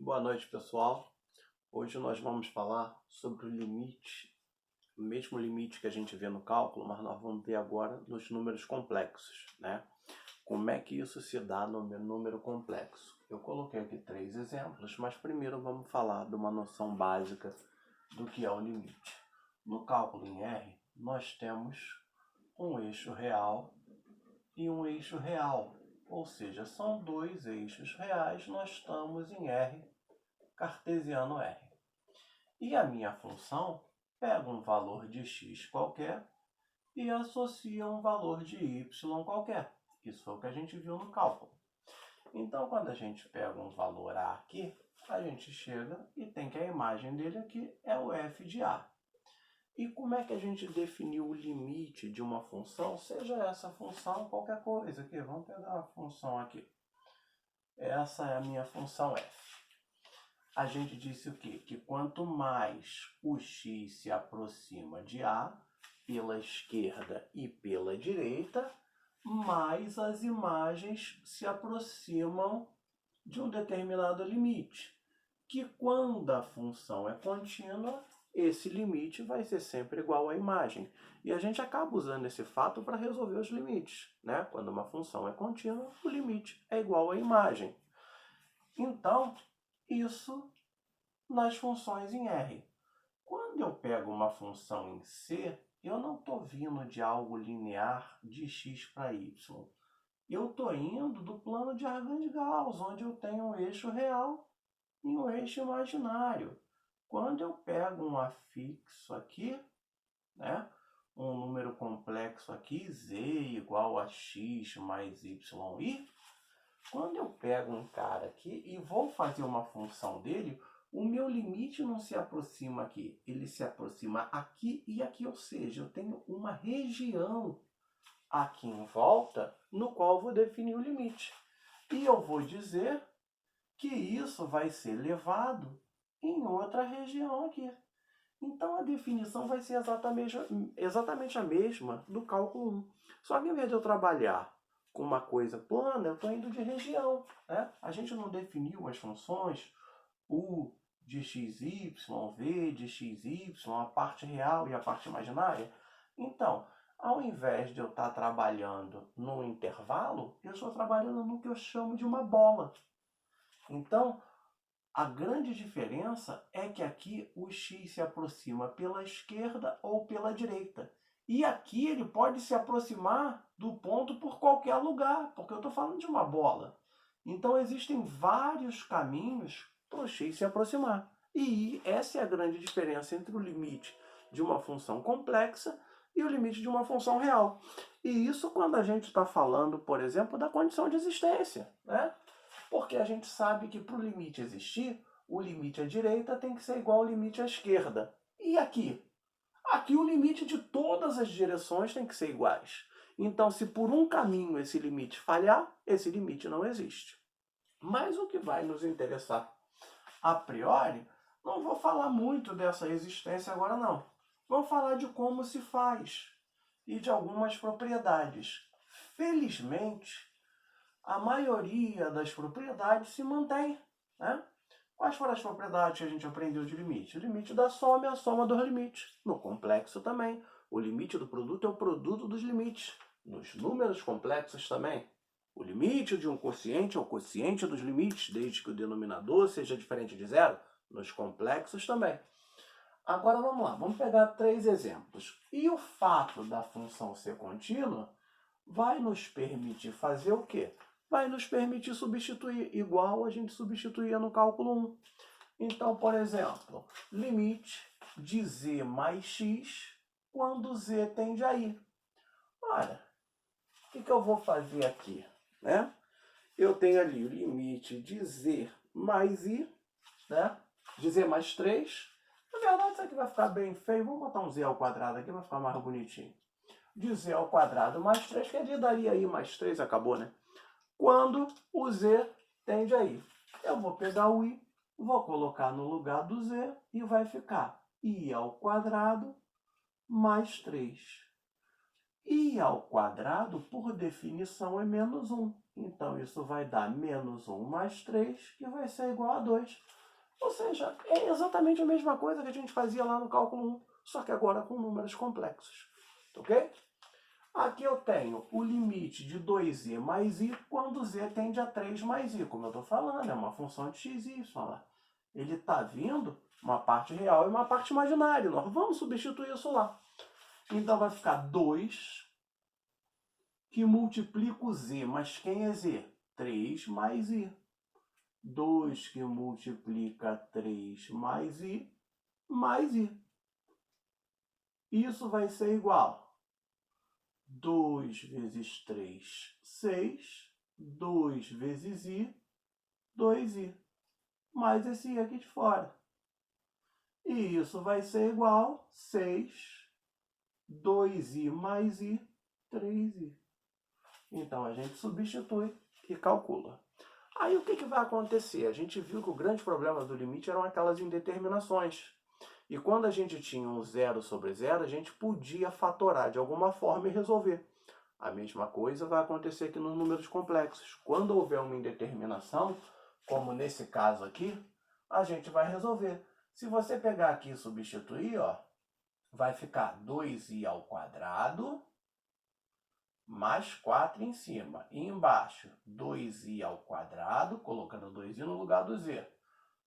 Boa noite, pessoal. Hoje nós vamos falar sobre o limite, o mesmo limite que a gente vê no cálculo, mas nós vamos ver agora nos números complexos, né? Como é que isso se dá no número complexo? Eu coloquei aqui 3 exemplos, mas primeiro vamos falar de uma noção básica do que é o limite. No cálculo em R, nós temos um eixo real e um eixo real, ou seja, são dois eixos reais, nós estamos em R cartesiano R. E a minha função pega um valor de x qualquer e associa um valor de y qualquer. Isso foi o que a gente viu no cálculo. Então, quando a gente pega um valor A aqui, a gente chega e tem que a imagem dele aqui é o f de A. E como é que a gente definiu o limite de uma função, seja essa função qualquer coisa aqui? Vamos pegar uma função aqui. Essa é a minha função f. A gente disse o quê? Que quanto mais o x se aproxima de A, pela esquerda e pela direita, mais as imagens se aproximam de um determinado limite. Que quando a função é contínua, esse limite vai ser sempre igual à imagem. E a gente acaba usando esse fato para resolver os limites, né? Quando uma função é contínua, o limite é igual à imagem. Então, isso nas funções em R. Quando eu pego uma função em C, eu não estou vindo de algo linear de x para y. Eu estou indo do plano de Argand-Gauss, onde eu tenho um eixo real e um eixo imaginário. Quando eu pego um afixo aqui, né, um número complexo aqui, z igual a x mais yi, quando eu pego um cara aqui e vou fazer uma função dele, o meu limite não se aproxima aqui, ele se aproxima aqui e aqui, ou seja, eu tenho uma região aqui em volta no qual eu vou definir o limite. E eu vou dizer que isso vai ser levado em outra região aqui. Então a definição vai ser exatamente a mesma do cálculo 1. Só que em vez de eu trabalhar com uma coisa plana, eu estou indo de região, né? A gente não definiu as funções u de xy, v de xy, a parte real e a parte imaginária. Então, ao invés de eu estar trabalhando no intervalo, eu estou trabalhando no que eu chamo de uma bola. Então, a grande diferença é que aqui o x se aproxima pela esquerda ou pela direita. E aqui ele pode se aproximar do ponto por qualquer lugar, porque eu estou falando de uma bola. Então existem vários caminhos para o x se aproximar. E essa é a grande diferença entre o limite de uma função complexa e o limite de uma função real. E isso quando a gente está falando, por exemplo, da condição de existência, né? Porque a gente sabe que para o limite existir, o limite à direita tem que ser igual ao limite à esquerda. E aqui? Aqui o limite de todas as direções tem que ser iguais. Então, se por um caminho esse limite falhar, esse limite não existe. Mas o que vai nos interessar a priori, não vou falar muito dessa existência agora não. Vou falar de como se faz e de algumas propriedades. Felizmente, a maioria das propriedades se mantém, né? Quais foram as propriedades que a gente aprendeu de limite? O limite da soma é a soma dos limites. No complexo também. O limite do produto é o produto dos limites. Nos números complexos também. O limite de um quociente é o quociente dos limites, desde que o denominador seja diferente de zero. Nos complexos também. Agora vamos lá, vamos pegar 3 exemplos. E o fato da função ser contínua vai nos permitir fazer o quê? Vai nos permitir substituir, igual a gente substituía no cálculo 1. Então, por exemplo, limite de z mais x quando z tende a i. Olha, o que eu vou fazer aqui? Né? Eu tenho ali o limite de z mais i, né? De z mais 3. Na verdade, isso aqui vai ficar bem feio. Vamos botar um z ao quadrado aqui, vai ficar mais bonitinho. De z ao quadrado mais 3, que daria i mais 3, acabou, né? Quando o z tende a i. Eu vou pegar o i, vou colocar no lugar do z e vai ficar i ao quadrado mais 3. I ao quadrado, por definição, é menos 1. Então, isso vai dar menos 1 mais 3, que vai ser igual a 2. Ou seja, é exatamente a mesma coisa que a gente fazia lá no cálculo 1, só que agora com números complexos. Ok? Aqui eu tenho o limite de 2i mais i quando z tende a 3 mais i. Como eu estou falando, é uma função de x e y lá. Ele está vindo uma parte real e uma parte imaginária. Nós vamos substituir isso lá. Então vai ficar 2 que multiplica o z. Mas quem é z? 3 mais i. 2 que multiplica 3 mais i, mais i. Isso vai ser igual a 2 vezes 3, 6. 2 vezes i, 2i. Mais esse i aqui de fora. E isso vai ser igual a 6, 2i mais i, 3i. Então, a gente substitui e calcula. Aí, o que vai acontecer? A gente viu que o grande problema do limite eram aquelas indeterminações. E quando a gente tinha um zero sobre zero, a gente podia fatorar de alguma forma e resolver. A mesma coisa vai acontecer aqui nos números complexos. Quando houver uma indeterminação, como nesse caso aqui, a gente vai resolver. Se você pegar aqui e substituir, ó, vai ficar 2i ao quadrado mais 4 em cima. E embaixo, 2i ao quadrado, colocando 2i no lugar do z,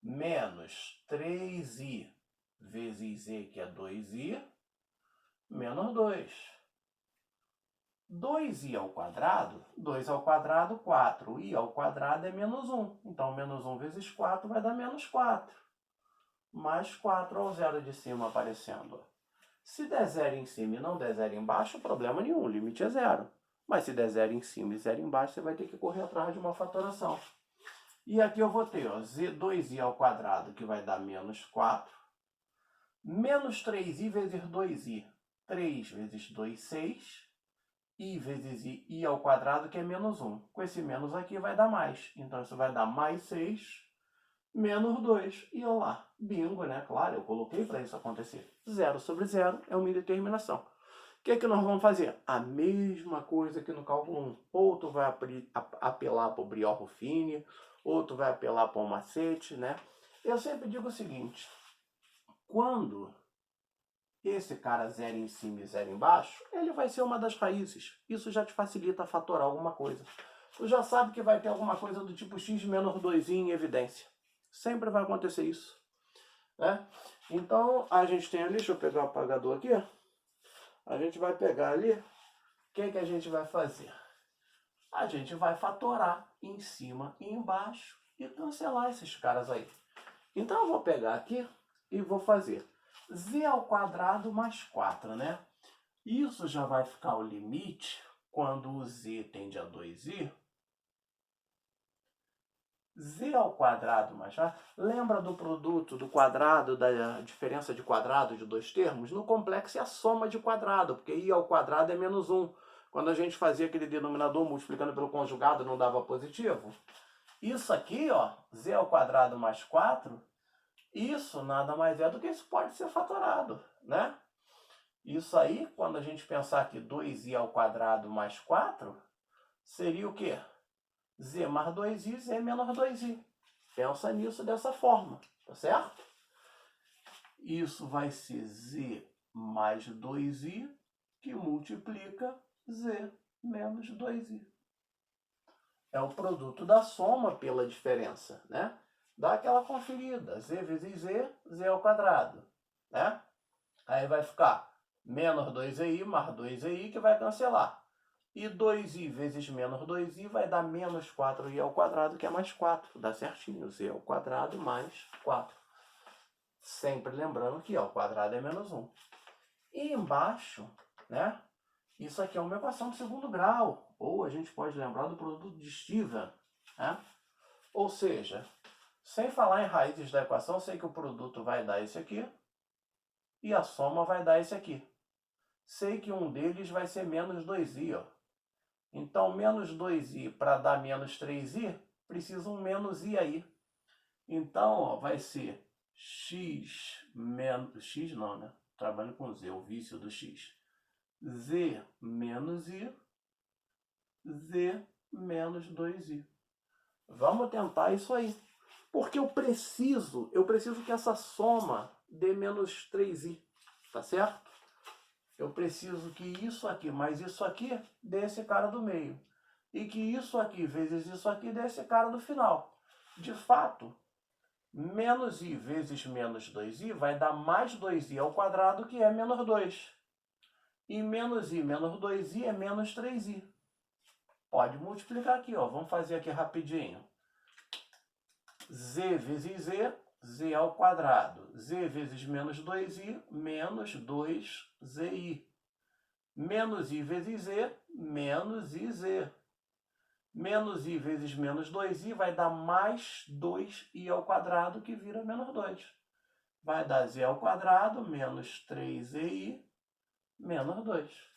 menos 3i vezes z, que é 2i, menos 2. 2i ao quadrado, 2 ao quadrado, 4. I ao quadrado é menos 1. Então, menos 1 vezes 4 vai dar menos 4. Mais 4 ao zero de cima aparecendo. Se der zero em cima e não der zero embaixo, problema nenhum, o limite é zero. Mas se der zero em cima e zero embaixo, você vai ter que correr atrás de uma fatoração. E aqui eu vou ter, ó, 2i ao quadrado, que vai dar menos 4. Menos 3i vezes 2i. 3 vezes 2, 6. I vezes i ao quadrado, que é menos 1. Com esse menos aqui vai dar mais. Então, isso vai dar mais 6, menos 2. E olha lá, bingo, né? Claro, eu coloquei para isso acontecer. 0 sobre 0 é uma indeterminação. O que é que nós vamos fazer? A mesma coisa que no cálculo 1. Ou tu vai apelar para o Briorro-Fini, ou tu vai apelar para o macete, né? Eu sempre digo o seguinte, quando esse cara zero em cima e zero embaixo, ele vai ser uma das raízes. Isso já te facilita fatorar alguma coisa. Tu já sabe que vai ter alguma coisa do tipo x menos 2i em evidência. Sempre vai acontecer isso, né? Então, a gente tem ali, deixa eu pegar o apagador aqui. A gente vai pegar ali, o que a gente vai fazer? A gente vai fatorar em cima e embaixo e cancelar esses caras aí. Então, eu vou pegar aqui e vou fazer z ao quadrado mais 4, né? Isso já vai ficar o limite quando o z tende a 2i. Z ao quadrado mais 4. Lembra do produto do quadrado, da diferença de quadrado de dois termos? No complexo é a soma de quadrado, porque i ao quadrado é menos 1. Quando a gente fazia aquele denominador multiplicando pelo conjugado, não dava positivo. Isso aqui, ó, z ao quadrado mais 4, isso nada mais é do que isso pode ser fatorado, né? Isso aí, quando a gente pensar que 2i ao quadrado mais 4, seria o quê? Z mais 2i, z menos 2i. Pensa nisso dessa forma, tá certo? Isso vai ser z mais 2i, que multiplica z menos 2i. É o produto da soma pela diferença, né? Dá aquela conferida, z vezes z, z ao quadrado, né? Aí vai ficar menos 2i mais 2i, que vai cancelar. E 2i vezes menos 2i vai dar menos 4i ao quadrado, que é mais 4. Dá certinho, z ao quadrado mais 4. Sempre lembrando que ao quadrado é menos 1. E embaixo, né? Isso aqui é uma equação de segundo grau. Ou a gente pode lembrar do produto de Steven, né? Ou seja, sem falar em raízes da equação, sei que o produto vai dar esse aqui. E a soma vai dar esse aqui. Sei que um deles vai ser menos 2i, ó. Então, menos 2i para dar menos 3i, precisa um menos i aí. Então, ó, vai ser x menos... x não, né? Trabalho com z, o vício do x. Z menos I, Z menos 2I. Vamos tentar isso aí. Porque eu preciso que essa soma dê menos 3i, tá certo? Eu preciso que isso aqui mais isso aqui dê esse cara do meio. E que isso aqui vezes isso aqui dê esse cara do final. De fato, menos i vezes menos 2i vai dar mais 2i ao quadrado, que é menos 2. E menos i menos 2i é menos 3i. Pode multiplicar aqui, ó. Vamos fazer aqui rapidinho. Z vezes Z, Z ao quadrado. Z vezes menos 2i, menos 2zi. Menos i vezes Z, menos iz. Menos i vezes menos 2i vai dar mais 2i ao quadrado, que vira menos 2. Vai dar z ao quadrado menos 3zi menos 2.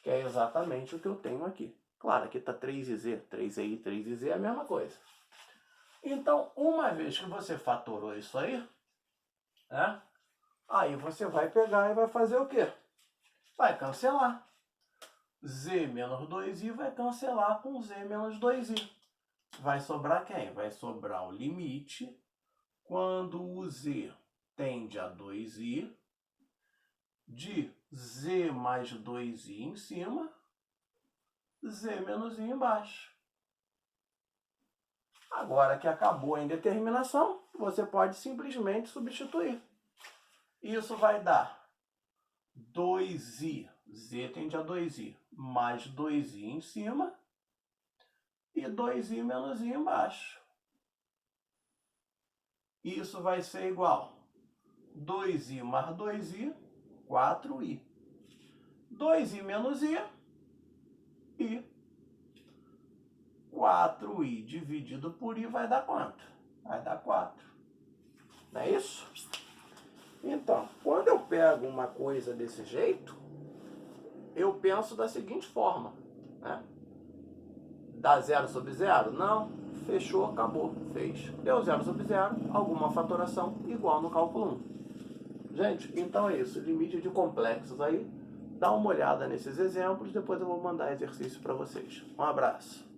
Que é exatamente o que eu tenho aqui. Claro, aqui está 3iz, 3i, 3iz é a mesma coisa. Então, uma vez que você fatorou isso aí, né? Aí você vai pegar e vai fazer o quê? Vai cancelar. Z menos 2i vai cancelar com Z menos 2i. Vai sobrar quem? Vai sobrar o limite quando o Z tende a 2i de Z mais 2i em cima, Z menos i embaixo. Agora que acabou a indeterminação, você pode simplesmente substituir. Isso vai dar 2i, Z tende a 2i, mais 2i em cima e 2i menos i embaixo. Isso vai ser igual 2i mais 2i, 4i. 2i menos i, e 4i dividido por i vai dar quanto? Vai dar 4. Não é isso? Então, quando eu pego uma coisa desse jeito, eu penso da seguinte forma, né? Dá 0 sobre 0? Não. Fechou, acabou, fez. Deu 0 sobre 0, alguma fatoração igual no cálculo 1. Gente, então é isso. Limite de complexos aí. Dá uma olhada nesses exemplos, depois eu vou mandar exercício para vocês. Um abraço.